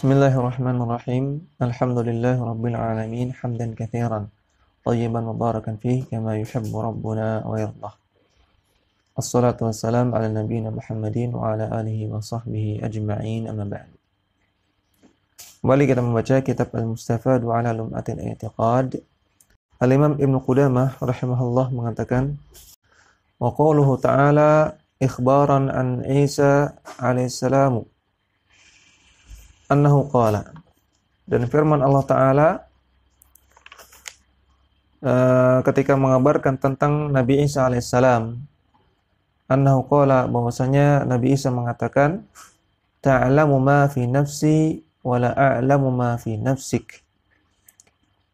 Bismillahirrahmanirrahim. Alhamdulillahirabbil alamin hamdan katsiran thayyiban mubarakan fihi kama yuhibbu rabbuna wa yardah. Assalatu wassalam ala nabiyyina Muhammadin wa ala alihi wa sahbihi ajma'in, amma ba'd. Kembali kita membaca kitab Al-Mustafad wa ala lum'atil i'tiqad. Al-Imam Ibnu Qudamah rahimahullah mengatakan, wa qauluhu ta'ala ikhbaran an Isa alaihissalam annahu qala, dan firman Allah Ta'ala ketika mengabarkan tentang Nabi Isa alaihissalam, annahu qala, bahwasanya Nabi Isa mengatakan, ta'lamu ma fi nafsi wa la a'lamu ma fi nafsik.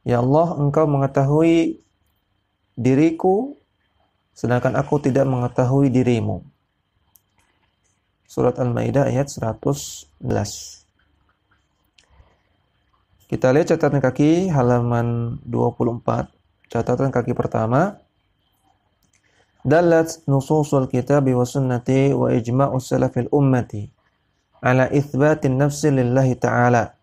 Ya Allah, engkau mengetahui diriku sedangkan aku tidak mengetahui dirimu. Surat Al-Maidah ayat 111. Kita lihat catatan kaki halaman 24. Catatan kaki pertama, dalat nususul kitabi wa sunnati wa ijma'us salafil ummati ala itsbatin nafsi lillahi ta'ala.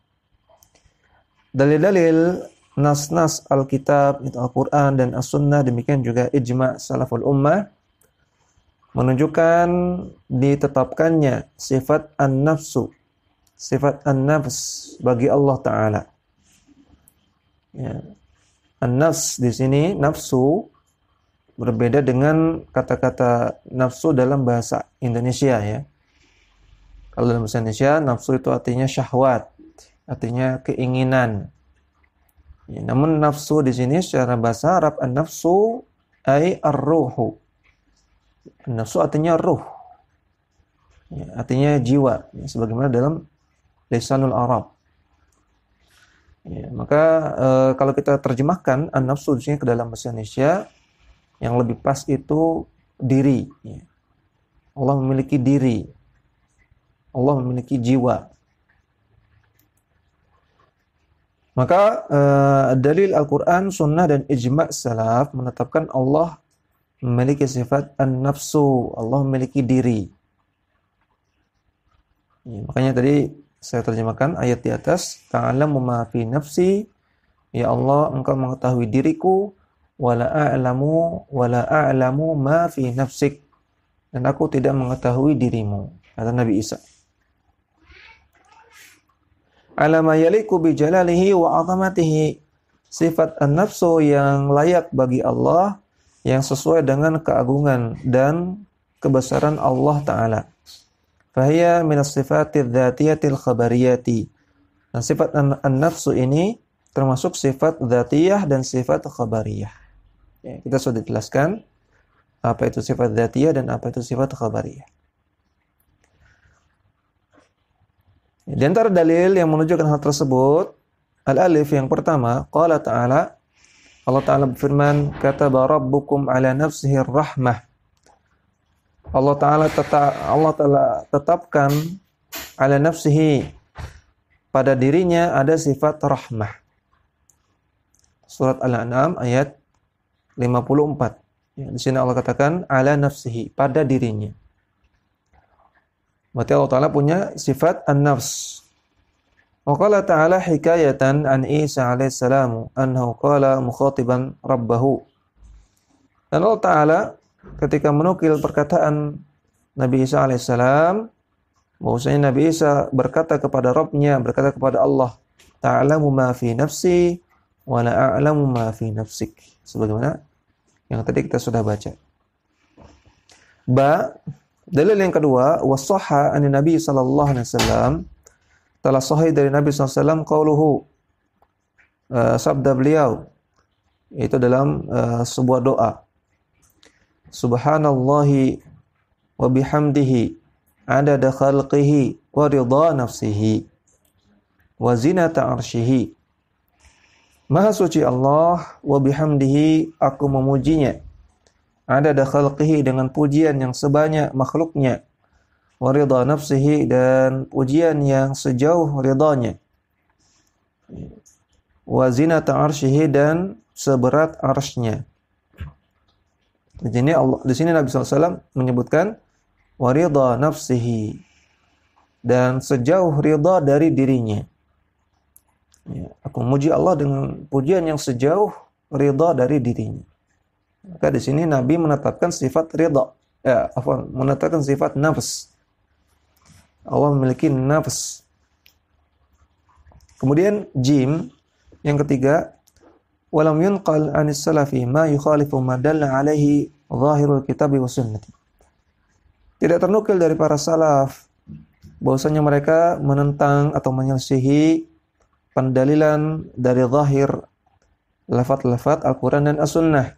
Dalil-dalil nas-nas Alkitab, itu Al-Quran dan As-Sunnah, demikian juga ijma' salaful ummah, menunjukkan ditetapkannya sifat an-nafsu, sifat an-nafs bagi Allah Ta'ala. Ya. An-nafs di sini, nafsu, berbeda dengan kata-kata nafsu dalam bahasa Indonesia, ya. Kalau dalam bahasa Indonesia, nafsu itu artinya syahwat, artinya keinginan. Ya, namun nafsu di sini secara bahasa Arab, an-nafsu ay ar-ruhu. Nafsu artinya ruh, ya, artinya jiwa, ya, sebagaimana dalam lisanul Arab. Ya, maka kalau kita terjemahkan an-nafsu di sini ke dalam bahasa Indonesia, yang lebih pas itu diri. Ya. Allah memiliki diri, Allah memiliki jiwa. Maka dalil Al-Quran, Sunnah dan ijma' salaf menetapkan Allah memiliki sifat an-nafsu, Allah memiliki diri. Ya, makanya tadi saya terjemahkan ayat di atas, ta'lamu ma fi nafsi, ya Allah, engkau mengetahui diriku, wala a'lamu ma fi nafsik, dan aku tidak mengetahui dirimu, kata Nabi Isa. Ala ma yaliku bi jalalihi wa 'azamatihi, sifat an-nafsu yang layak bagi Allah, yang sesuai dengan keagungan dan kebesaran Allah Ta'ala. Fahiya minas sifatid dzatiyatil khabariyati. Dan sifat an-nafsu ini termasuk sifat dzatiyah dan sifat khabariyah. Ya, kita sudah jelaskan apa itu sifat dzatiyah dan apa itu sifat khabariyah. Di antara dalil yang menunjukkan hal tersebut, al-alif yang pertama, qala ta'ala, Allah Ta'ala berfirman, kataba rabbukum ala nafsihi rahmah. Allah Ta'ala tetapkan ala nafsihi, pada dirinya ada sifat rahmah. Surat Al-An'am ayat 54. Ya, di sini Allah katakan ala nafsihi, pada dirinya. Berarti Allah Ta'ala punya sifat an-nafs. Wa qala ta'ala hikayatan an Isa alaihissalam annahu qala mukhatiban rabbahu. Dan Allah Ta'ala ketika menukil perkataan Nabi Isa alaihissalam, bahwasanya Nabi Isa berkata kepada Rabb-Nya, berkata kepada Allah, ta'lamu ma fi nafsi wa la a'lamu ma fi nafsik, sebagaimana yang tadi kita sudah baca. Dalil yang kedua, wasahha an Nabi sallallahu alaihi wasallam, telah sahih dari Nabi sallallahu alaihi wasallam qauluhu, sabda beliau itu dalam sebuah doa, subhanallahi wa bihamdihi adada khalqihi wa ridha nafsihi wa zinata arsyihi. Maha suci Allah, wa bihamdihi, aku memujinya, adada khalqihi, dengan pujian yang sebanyak makhluknya, wa ridha nafsihi, dan pujian yang sejauh ridhanya, wa zinata arsyihi, dan seberat arsy-Nya. Di sini Nabi SAW menyebutkan waridha nafsihi, dan sejauh ridha dari dirinya. Ya, aku memuji Allah dengan pujian yang sejauh ridha dari dirinya. Maka di sini Nabi menetapkan sifat ridha. Menetapkan sifat nafs. Allah memiliki nafs. Kemudian jim yang ketiga, walam yunqal 'anis salafi ma yukhalifu ma dalla 'alaihi zahirul kitabi was sunnah. Tidak ternukil dari para salaf bahwasanya mereka menentang atau menyelisihi pendalilan dari zahir lafaz-lafaz Al-Qur'an dan As-Sunnah.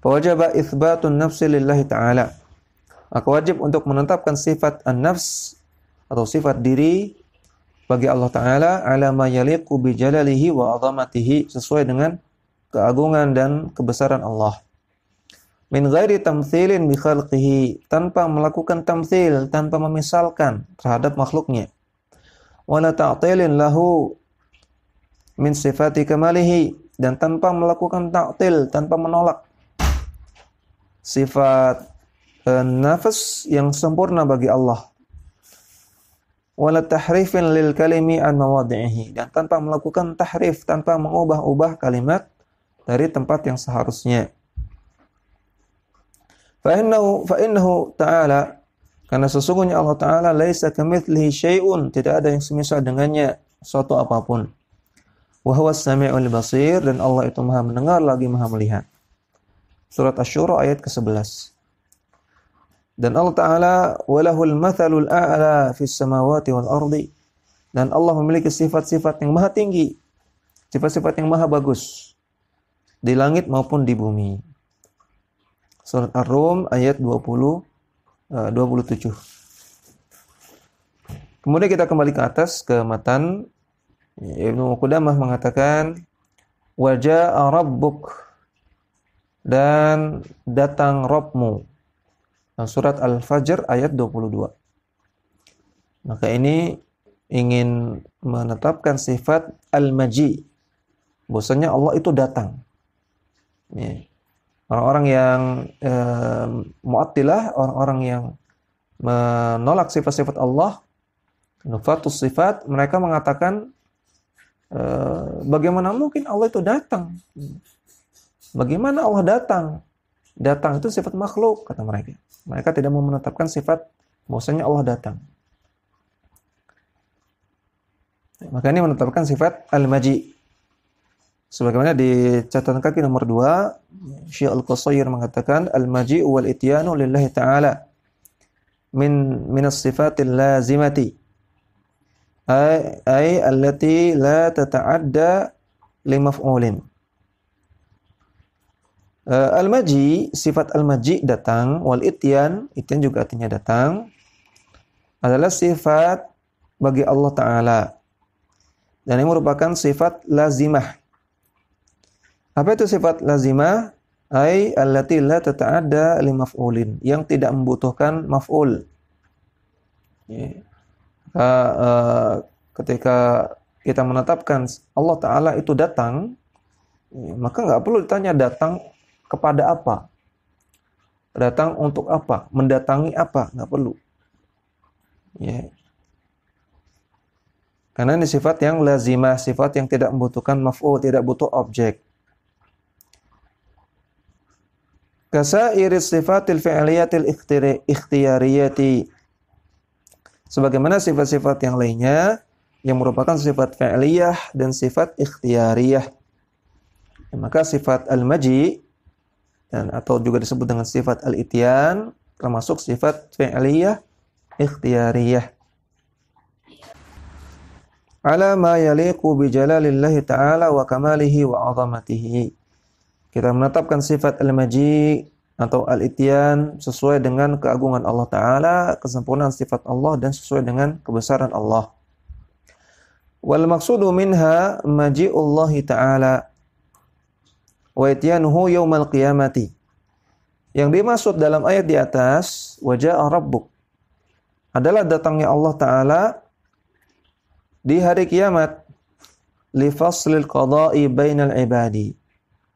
Fawajaba itsbatun nafsi lillahi ta'ala. Maka wajib untuk menetapkan sifat an-nafs atau sifat diri bagi Allah Ta'ala ala ma yaliqu bi jalalihi wa 'azamatihi, sesuai dengan keagungan dan kebesaran Allah. Min ghairi tamtsilin bi khalqihi, tanpa melakukan tamtsil, tanpa memisalkan terhadap makhluknya. Wala ta'tilin lahu min sifati kamalihi, dan tanpa melakukan ta'til, tanpa menolak sifat nafs yang sempurna bagi Allah. Wala tahrifin lil kalimi an mawadhihi, dan tanpa melakukan tahrif, tanpa mengubah-ubah kalimat dari tempat yang seharusnya. Fa innahu ta'ala, karena sesungguhnya Allah Ta'ala laisa kamitslihi syai'un, tidak ada yang semisal dengannya suatu apapun. Wa huwas sami'ul basir, dan Allah itu Maha mendengar lagi Maha melihat. Surat Asy-Syura ayat ke-11. Dan Allah Ta'ala walahul mathalul a'la fis samawati wal ardi, dan Allah memiliki sifat-sifat yang maha tinggi, sifat-sifat yang maha bagus di langit maupun di bumi. Surat Ar-Rum ayat 27. Kemudian kita kembali ke atas ke matan. Ibnu Qudamah mengatakan waja'a rabbuk, dan datang Rabbmu. Surat Al-Fajr ayat 22. Maka ini ingin menetapkan sifat al-maji, bahwasanya Allah itu datang. Ya. Orang-orang yang Mu'attilah, orang-orang yang menolak sifat-sifat Allah, nufatus sifat, mereka mengatakan bagaimana mungkin Allah itu datang? Bagaimana Allah datang? Datang itu sifat makhluk, kata mereka. Mereka tidak mau menetapkan sifat bahwasanya Allah datang. Maka ini menetapkan sifat al-maji. Sebagaimana di catatan kaki nomor 2, Syekh Al-Qusayr mengatakan al-maji'u wal ityanu lillahi ta'ala min as-sifatil lazimati ay allati la tata'adda li maf'ulin. Al-maji, sifat al-maji datang, wal ityan juga artinya datang, adalah sifat bagi Allah Ta'ala, dan ini merupakan sifat lazimah. Apa itu sifat lazimah? Ai allati la tata'adda li maf'ulin, yang tidak membutuhkan maf'ul. Ya. Ketika kita menetapkan Allah Ta'ala itu datang, ya, maka nggak perlu ditanya datang kepada apa, datang untuk apa, mendatangi apa, nggak perlu. Ya. Karena ini sifat yang lazimah, sifat yang tidak membutuhkan maf'ul, tidak butuh objek. Kasairis sifatil fi'liyatil ikhtiyariyati, sebagaimana sifat-sifat yang lainnya yang merupakan sifat fi'liyah dan sifat ikhtiyariyah. Maka sifat al-maji dan atau juga disebut dengan sifat al-ityan termasuk sifat fi'liyah ikhtiyariyah. Ala ma yaliqu bi jalalillahi ta'ala wa kamalihi wa 'azamatihi. Kita menetapkan sifat al-maji atau al-ityan sesuai dengan keagungan Allah Ta'ala, kesempurnaan sifat Allah, dan sesuai dengan kebesaran Allah. Wal maqsudu minha maji'ullahi Ta'ala wa ityanuhu yaumal qiyamati. Yang dimaksud dalam ayat di atas, waja'a rabbuk, adalah datangnya Allah Ta'ala di hari kiamat, li faslil qada'i bainal ibadi,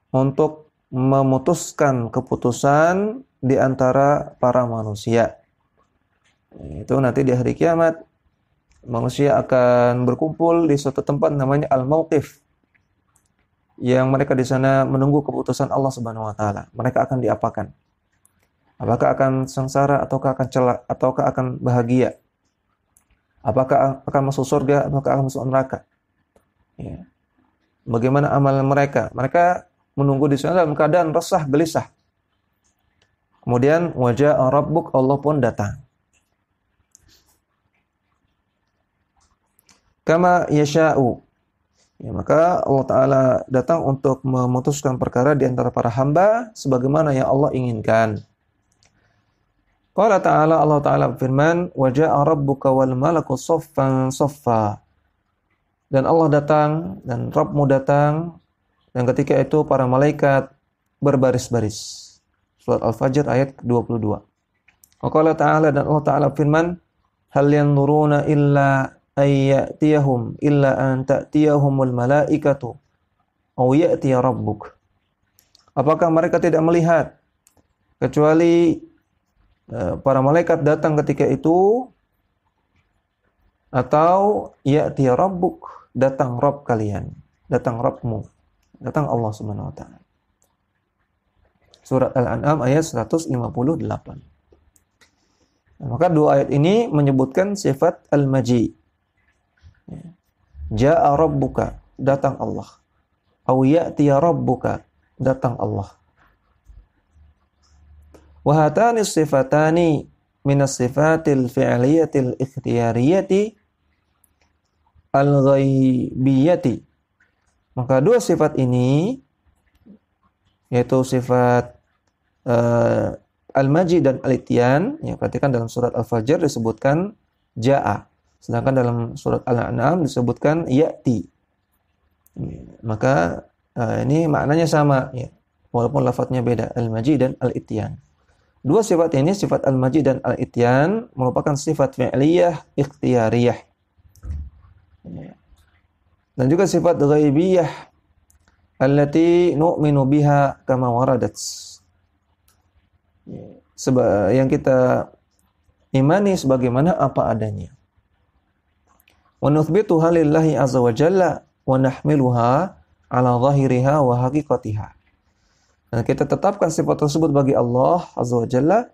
untuk memutuskan keputusan di antara para manusia. Itu nanti di hari kiamat manusia akan berkumpul di suatu tempat namanya Al-Mauqif, yang mereka di sana menunggu keputusan Allah Subhanahu wa taala. Mereka akan diapakan? Apakah akan sengsara ataukah akan celak ataukah akan bahagia? Apakah akan masuk surga ataukah akan masuk neraka? Ya. Bagaimana amal mereka? Mereka menunggu di sana dalam keadaan resah, gelisah. Kemudian wajah Rabbuk, Allah pun datang. Kama yasha'u. Ya, maka Allah Ta'ala datang untuk memutuskan perkara di antara para hamba sebagaimana yang Allah inginkan. Qala Ta'ala, Allah Ta'ala berfirman, "Waja'a rabbuka wal malaku saffan saffa." Dan Allah datang, dan Rabbmu datang, dan ketika itu para malaikat berbaris-baris. Surat Al-Fajr ayat 22. Qala Ta'ala, dan Allah Ta'ala berfirman, "Hal yanzuruna illa ayyatiyahum illa an ta'tiyahumul malaikatu aw ya'tiya rabbuk." Apakah mereka tidak melihat kecuali para malaikat datang ketika itu, atau ya'tiya rabbuk, datang Rabb kalian, datang Rabbmu, datang Allah Subhanahu wa taala. Surat Al-An'am ayat 158. Maka dua ayat ini menyebutkan sifat al-maji. Ja'a rabbuka, datang Allah. Aw ya'tiya rabbuka, datang Allah. Wa hatani sifatani minas sifatil fi'liyatil ikhtiyariyati al-ghaibiyati. Maka dua sifat ini, yaitu sifat al-maji dan al-ityan, ya, perhatikan dalam surat Al-Fajr disebutkan ja'a, sedangkan dalam surat Al-An'am disebutkan ya'ti. Maka ini maknanya sama, ya, walaupun lafadznya beda, al-maji dan al-ityan. Dua sifat ini, sifat al-maji dan al-ityan, merupakan sifat fi'liyah ikhtiyariyah. Dan juga sifat ghaibiyah allati nu'minu biha kama waradat. Yang kita imani sebagaimana apa adanya. Wa nuthbituha lillahi azza wa jalla wa nahmiluha ala zahiriha wa haqiqatiha. Dan kita tetapkan sifat tersebut bagi Allah azza wa jalla,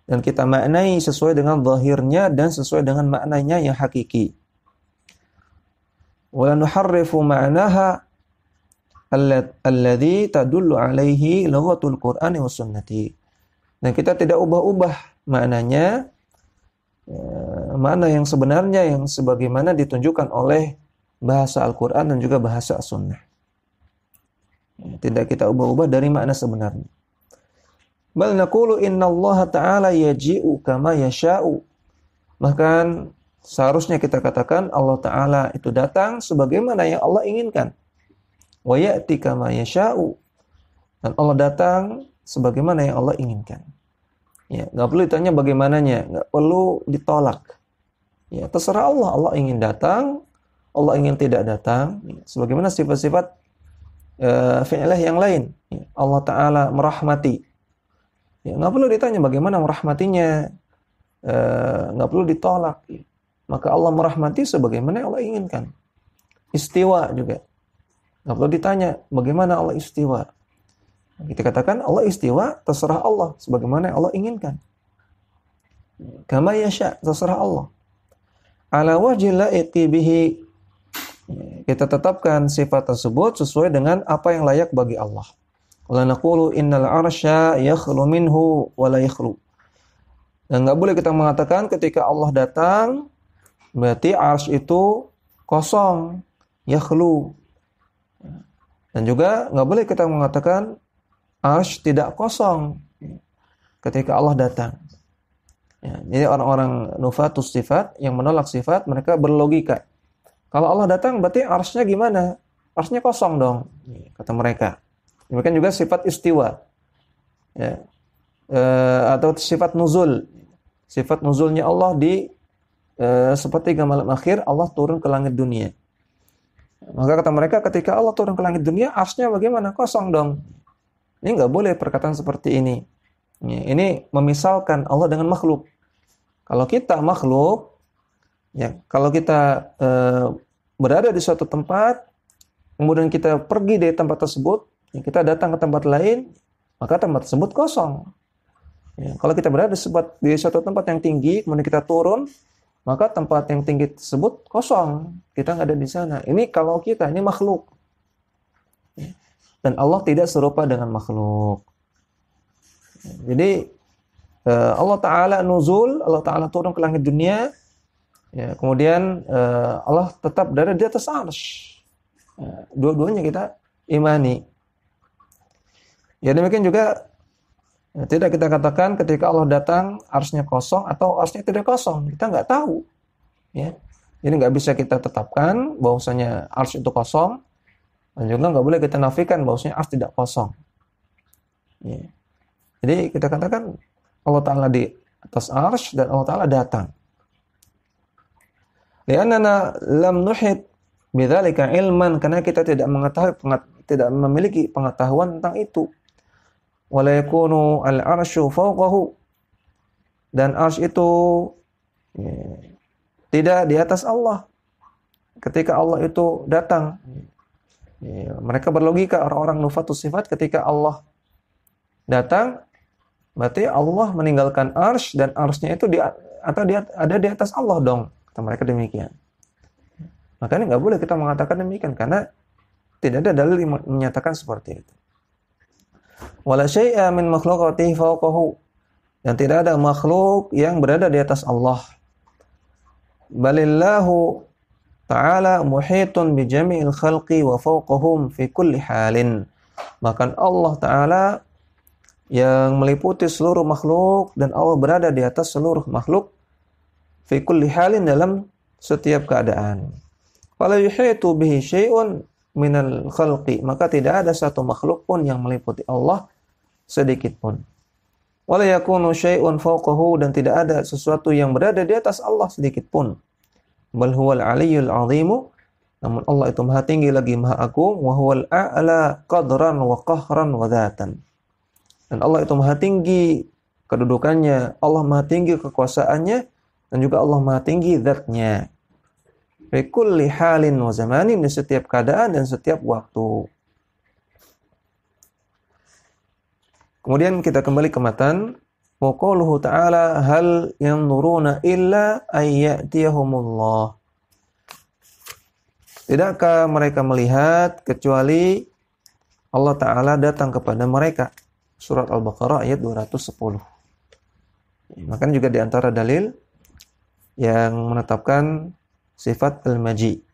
dan kita maknai sesuai dengan zahirnya dan sesuai dengan maknanya yang hakiki. Wa la nuharrifu ma'naha alladhi tadullu alaihi lughatul Qur'ani was sunnati. Dan kita tidak ubah-ubah maknanya, makna yang sebenarnya yang sebagaimana ditunjukkan oleh bahasa Al-Qur'an dan juga bahasa As-Sunnah. Tidak kita ubah-ubah dari makna sebenarnya. Bal naqulu innallaha ta'ala yaji'u kama yasha'u. Bahkan seharusnya kita katakan Allah Ta'ala itu datang sebagaimana yang Allah inginkan. Wa ya'ti kama yasha'u. Dan Allah datang sebagaimana yang Allah inginkan. Ya, enggak perlu ditanya bagaimananya, enggak perlu ditolak. Ya, terserah Allah. Allah ingin datang, Allah ingin tidak datang, ya, sebagaimana sifat-sifat fi'lah yang lain. Ya, Allah Ta'ala merahmati. Ya, enggak perlu ditanya bagaimana merahmatinya. Enggak perlu ditolak. Ya. Maka Allah merahmati sebagaimana Allah inginkan. Istiwa juga. Enggak perlu ditanya bagaimana Allah istiwa. Kita katakan Allah istiwa, terserah Allah sebagaimana Allah inginkan. Kama yasha, terserah Allah. Ala wajhi la'iqi bihi. Kita tetapkan sifat tersebut sesuai dengan apa yang layak bagi Allah. Wala naqulu innal 'arsya yakhlu minhu wa la yakhlu. Dan enggak boleh kita mengatakan ketika Allah datang berarti 'arsy itu kosong, yakhlu. Dan juga enggak boleh kita mengatakan 'arsy tidak kosong ketika Allah datang. Ya, jadi orang-orang nufatus sifat yang menolak sifat, mereka berlogika. Kalau Allah datang berarti arsy-nya gimana? Arsy-nya kosong dong, kata mereka. Demikian juga sifat istiwa. Ya. Atau sifat nuzul. Sifat nuzulnya Allah di sepertiga malam akhir Allah turun ke langit dunia. Maka kata mereka ketika Allah turun ke langit dunia, arsy-nya bagaimana? Kosong dong. Ini enggak boleh perkataan seperti ini. Ini memisalkan Allah dengan makhluk. Kalau kita makhluk, Ya, kalau kita berada di suatu tempat, kemudian kita pergi dari tempat tersebut, ya, kita datang ke tempat lain, maka tempat tersebut kosong. Ya, kalau kita berada di suatu tempat yang tinggi, kemudian kita turun, maka tempat yang tinggi tersebut kosong. Kita nggak ada di sana. Ini kalau kita, ini makhluk. Ya. Dan Allah tidak serupa dengan makhluk. Jadi Allah Ta'ala nuzul, Allah Ta'ala turun ke langit dunia, ya, kemudian Allah tetap berada di atas arsy. Ya, dua-duanya kita imani. Ya, demikian juga tidak kita katakan ketika Allah datang arsy-nya kosong atau arsy-nya tidak kosong. Kita nggak tahu. Ya. Jadi nggak bisa kita tetapkan bahwasanya arsy itu kosong, dan juga nggak boleh kita nafikan bahwasanya arsy tidak kosong. Ya. Jadi kita katakan Allah Ta'ala di atas arsy dan Allah Ta'ala datang. Li'annana lam nuhit bidzalika ilman, karena kita tidak memiliki pengetahuan tentang itu. Wala yakunu al-arsyu fawqahu, dan arsy itu tidak di atas Allah ketika Allah itu datang. Mereka berlogika, orang-orang nufatus sifat, ketika Allah datang berarti Allah meninggalkan arsy dan arsy-nya itu ada di atas Allah dong, kata mereka demikian. Makanya nggak boleh kita mengatakan demikian karena tidak ada dalil yang menyatakan seperti itu. Wala syai'a min makhluqatihi fawqahu, dan tidak ada makhluk yang berada di atas Allah. Balillahu ta'ala muhitun bi jami'il khalqi wa fawqahum fi kulli halin. Bahkan Allah Ta'ala yang meliputi seluruh makhluk dan Allah berada di atas seluruh makhluk fi kulli halin, dalam setiap keadaan. Fala yuhitu bihi syai'un minal khalqi, maka tidak ada satu makhluk pun yang meliputi Allah sedikit pun. Wala yakunu syai'un fawqahu, dan tidak ada sesuatu yang berada di atas Allah sedikit pun. Bal huwal aliyyul azimu, namun Allah itu maha tinggi lagi maha agung, wa huwal a'la qadran wa qahran wa dhatan. Dan Allah itu maha tinggi kedudukannya, Allah maha tinggi kekuasaannya, dan juga Allah maha tinggi zatnya. Fi kulli halin wa zamanin, di setiap keadaan dan setiap waktu. Kemudian kita kembali ke matan. Wa qauluhu ta'ala hal yanzuruna illa ayyatiyahumullah. Tidakkah mereka melihat kecuali Allah Ta'ala datang kepada mereka. Surat Al-Baqarah ayat 210. Maka juga di antara dalil yang menetapkan sifat al-maji.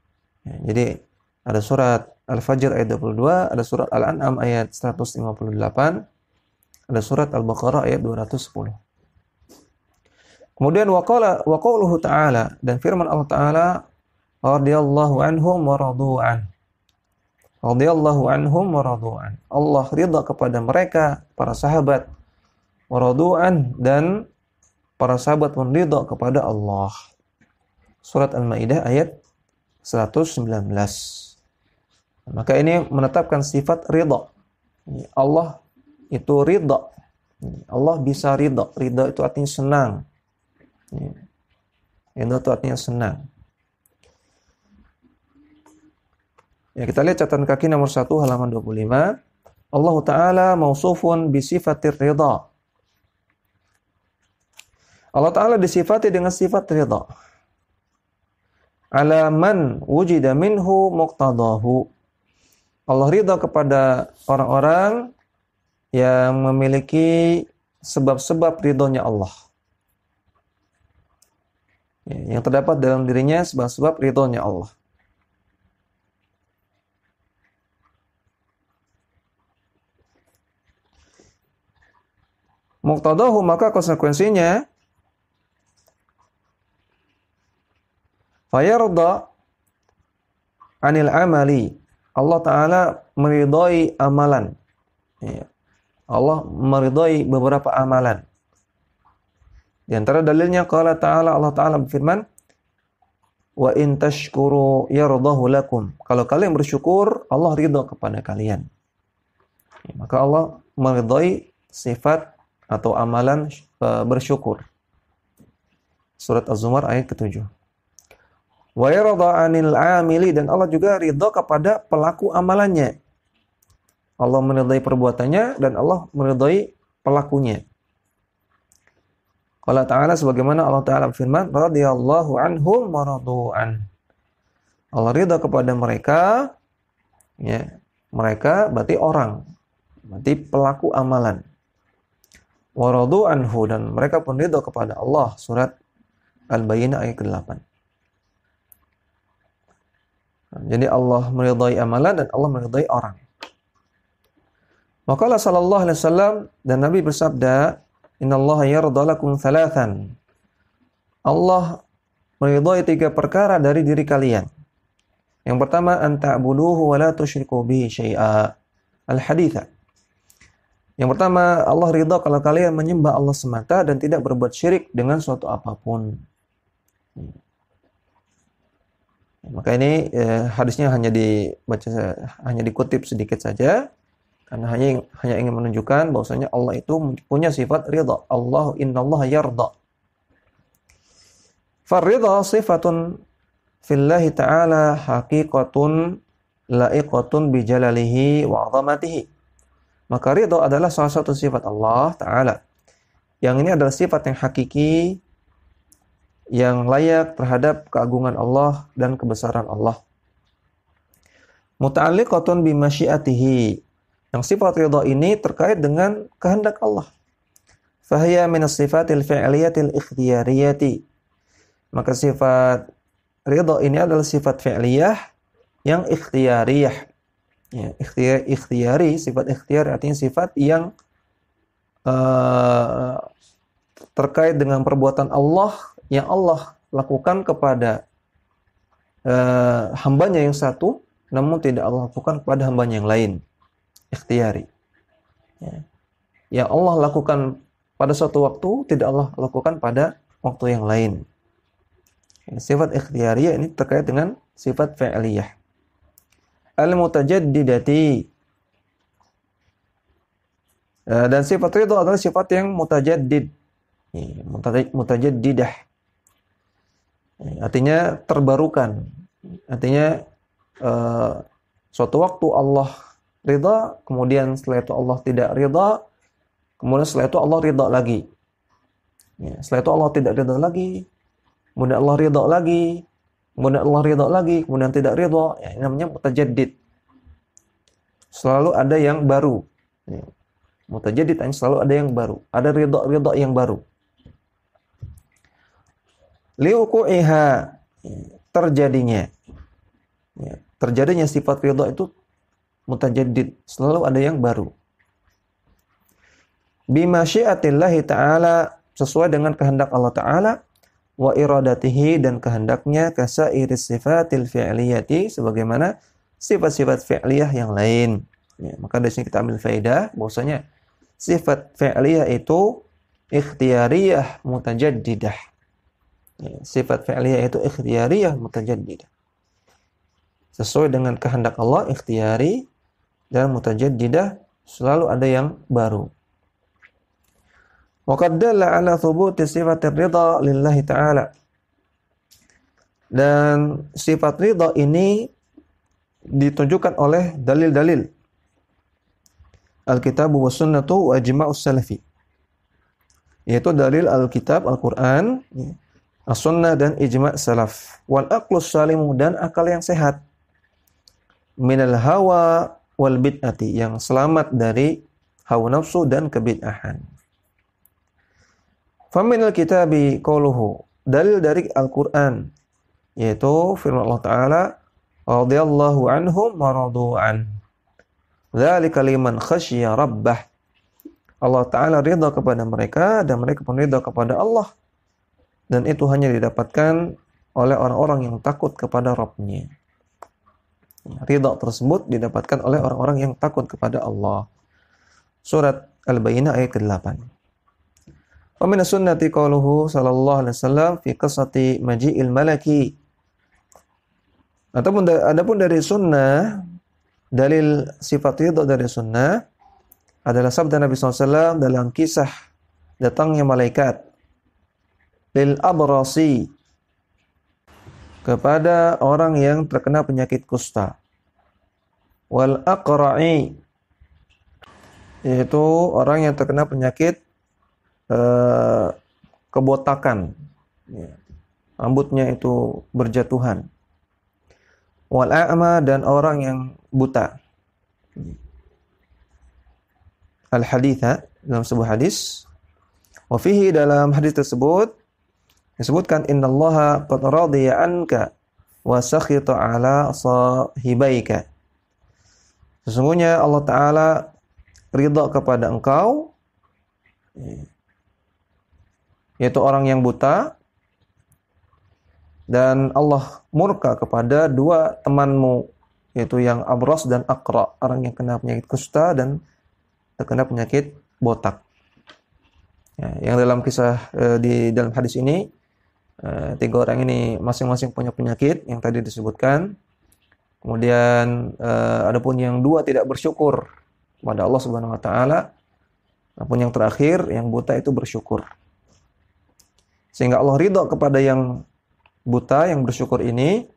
Ya, jadi ada surat Al-Fajr ayat 22, ada surat Al-An'am ayat 158, ada surat Al-Baqarah ayat 210. Kemudian wa qauluhu ta'ala, dan firman Allah Ta'ala, radhiyallahu anhum wa radu'an. Radhiyallahu anhum wa radu'an. Allah ridha kepada mereka, para sahabat, wa radu'an, dan para sahabat pun ridha kepada Allah. Surat Al-Maidah ayat 119. Maka ini menetapkan sifat ridha. Allah itu ridha. Allah bisa ridha. Ridha itu artinya senang. Ridha itu artinya senang. Ya, kita lihat catatan kaki nomor 1 halaman 25. Allah Ta'ala mausufun bisifatir ridha. Allah Ta'ala disifati dengan sifat ridha. Ala man wujida minhu muqtadahu. Allah ridha kepada orang-orang yang memiliki sebab-sebab ridhonya Allah. Ya, yang terdapat dalam dirinya sebab-sebab ridhonya Allah. Muqtadahu, maka konsekuensinya fayarda anil amali. Allah Ta'ala meridhai amalan. Ya. Allah meridhai beberapa amalan. Di antara dalilnya qala Ta'ala, Allah Ta'ala berfirman, wa in tashkuru yardahu lakum. Kalau kalian bersyukur, Allah ridha kepada kalian. Ya, maka Allah meridhai sifat atau amalan bersyukur. Surat Az-Zumar ayat ke-7. Wa yarda 'anil 'amili, dan Allah juga ridha kepada pelaku amalannya. Allah meridai perbuatannya dan Allah meridai pelakunya. Qala ta'ala, sebagaimana Allah Ta'ala berfirman, radhiyallahu anhum wa radu an. Allah ridha kepada mereka, ya, mereka berarti orang, berarti pelaku amalan. Wa radu anhu, dan mereka pun ridha kepada Allah. Surat Al-Bayyinah ayat ke-8. Jadi Allah meridai amalan dan Allah meridai orang. Maka Allah sallallahu alaihi wasallam, dan Nabi bersabda, innallaha yarda lakum thalathan. Allah meridai 3 perkara dari diri kalian. Yang pertama, an ta'buduhu wa la tusyriku bihi syai'a. Al-haditha. Yang pertama, Allah ridha kalau kalian menyembah Allah semata dan tidak berbuat syirik dengan suatu apapun. Maka ini hadisnya hanya dikutip sedikit saja, karena hanya ingin menunjukkan bahwasanya Allah itu punya sifat ridha. Allah, innallaha yarda. Faridha sifatun fillahi ta'ala haqiqatun la'iqatun bijalalihi wa 'azamatihi. Maka ridha adalah salah satu sifat Allah Ta'ala. Yang ini adalah sifat yang hakiki, yang layak terhadap keagungan Allah dan kebesaran Allah. Muta'alliqatun bimasyiatihi. Yang sifat ridha ini terkait dengan kehendak Allah. Fahiya minas sifatil fi'liyatil ikhtiyariyati. Maka sifat ridha ini adalah sifat fi'liyah yang ikhtiyariyah. Ya, ikhtiyari, sifat ikhtiyari artinya sifat yang terkait dengan perbuatan Allah yang Allah lakukan kepada hambanya yang satu, namun tidak Allah lakukan kepada hambanya yang lain. Ikhtiyari. Ya. Yang Allah lakukan pada suatu waktu, tidak Allah lakukan pada waktu yang lain. Sifat ikhtiyariyah ini terkait dengan sifat fi'liyah. Al-mutajaddidati. Dan sifat ridha adalah sifat yang mutajaddid. Mutajaddidah. Artinya terbarukan. Artinya suatu waktu Allah ridha, kemudian setelah itu Allah tidak ridha, kemudian setelah itu Allah ridha lagi. Setelah itu Allah tidak ridha lagi, kemudian Allah ridha lagi, kemudian Allah ridha lagi, kemudian tidak ridha. Ini namanya mutajaddid. Selalu ada yang baru. Mutajaddid ini selalu ada yang baru. Ada ridha yang baru. Liuqu'iha, terjadinya. Terjadinya sifat ridha itu mutajaddid, selalu ada yang baru. Bimasyiatillahi ta'ala, sesuai dengan kehendak Allah Ta'ala, wa iradatihi, dan kehendaknya, kasairis sifatil fi'liyati, sebagaimana sifat-sifat fi'liyah yang lain. Maka dari sini kita ambil faedah bahwasanya sifat fi'liyah itu ikhtiyariyah mutajaddidah. Sifat fi'liyah itu ikhtiyariyah mutajaddidah. Sesuai dengan kehendak Allah, ikhtiyari dan mutajaddidah, selalu ada yang baru. Wa qad dalla ala thubuti sifatir ridha lillahi ta'ala. Dan sifat ridha ini ditunjukkan oleh dalil-dalil Alkitab wa sunnatu wa ijma'us salafi. Yaitu dalil Alkitab, Al-Quran, As-Sunnah, dan ijma' salaf. Wal aqlus salimu, dan akal yang sehat. Minal hawa wal bid'ati, yang selamat dari hawa nafsu dan kebid'ahan. Faminal kitabi qauluhu, dalil dari Al-Quran, yaitu firman Allah Ta'ala, radhiyallahu anhum wa radu an. Dzalika liman khasyiya rabbah. Allah Ta'ala ridha kepada mereka dan mereka pun ridha kepada Allah. Dan itu hanya didapatkan oleh orang-orang yang takut kepada Rabb-Nya. Ridha tersebut didapatkan oleh orang-orang yang takut kepada Allah. Surat Al-Bayyinah ayat ke-8. Wa min sunnati qauluhu sallallahu alaihi wasallam fi qissati maji'il malaki. Adapun dari sunnah, dalil sifat ridha dari sunnah adalah sabda Nabi SAW dalam kisah datangnya malaikat lil abrasi, kepada orang yang terkena penyakit kusta. Wal aqra'i, yaitu orang yang terkena penyakit kebotakan, ya, rambutnya itu berjatuhan. Wal a'ma, dan orang yang buta. Al haditha, dalam sebuah hadis, wa fihi, dalam hadis tersebut disebutkan, innallaha qad radiya anka wa sakhita ala sahibaika. Sesungguhnya Allah Ta'ala ridha kepada engkau, yaitu orang yang buta, dan Allah murka kepada dua temanmu, yaitu yang abras dan aqra, orang yang kena penyakit kusta dan terkena penyakit botak. Ya, yang dalam kisah di dalam hadis ini, tiga orang ini masing-masing punya penyakit yang tadi disebutkan. Kemudian adapun yang dua tidak bersyukur kepada Allah Subhanahu wa taala. Adapun yang terakhir, yang buta, itu bersyukur. Sehingga Allah ridha kepada yang buta, yang bersyukur ini,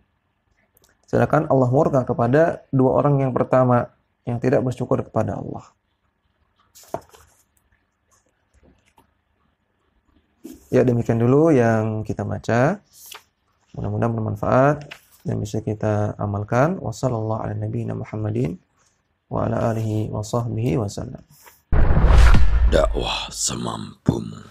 sedangkan Allah murka kepada dua orang yang pertama yang tidak bersyukur kepada Allah. Ya, demikian dulu yang kita baca. Mudah-mudahan bermanfaat dan bisa kita amalkan. Wassallallahu ala nabiyina Muhammadin wa ala alihi wa sahbihi wasallam. Dakwah semampumu.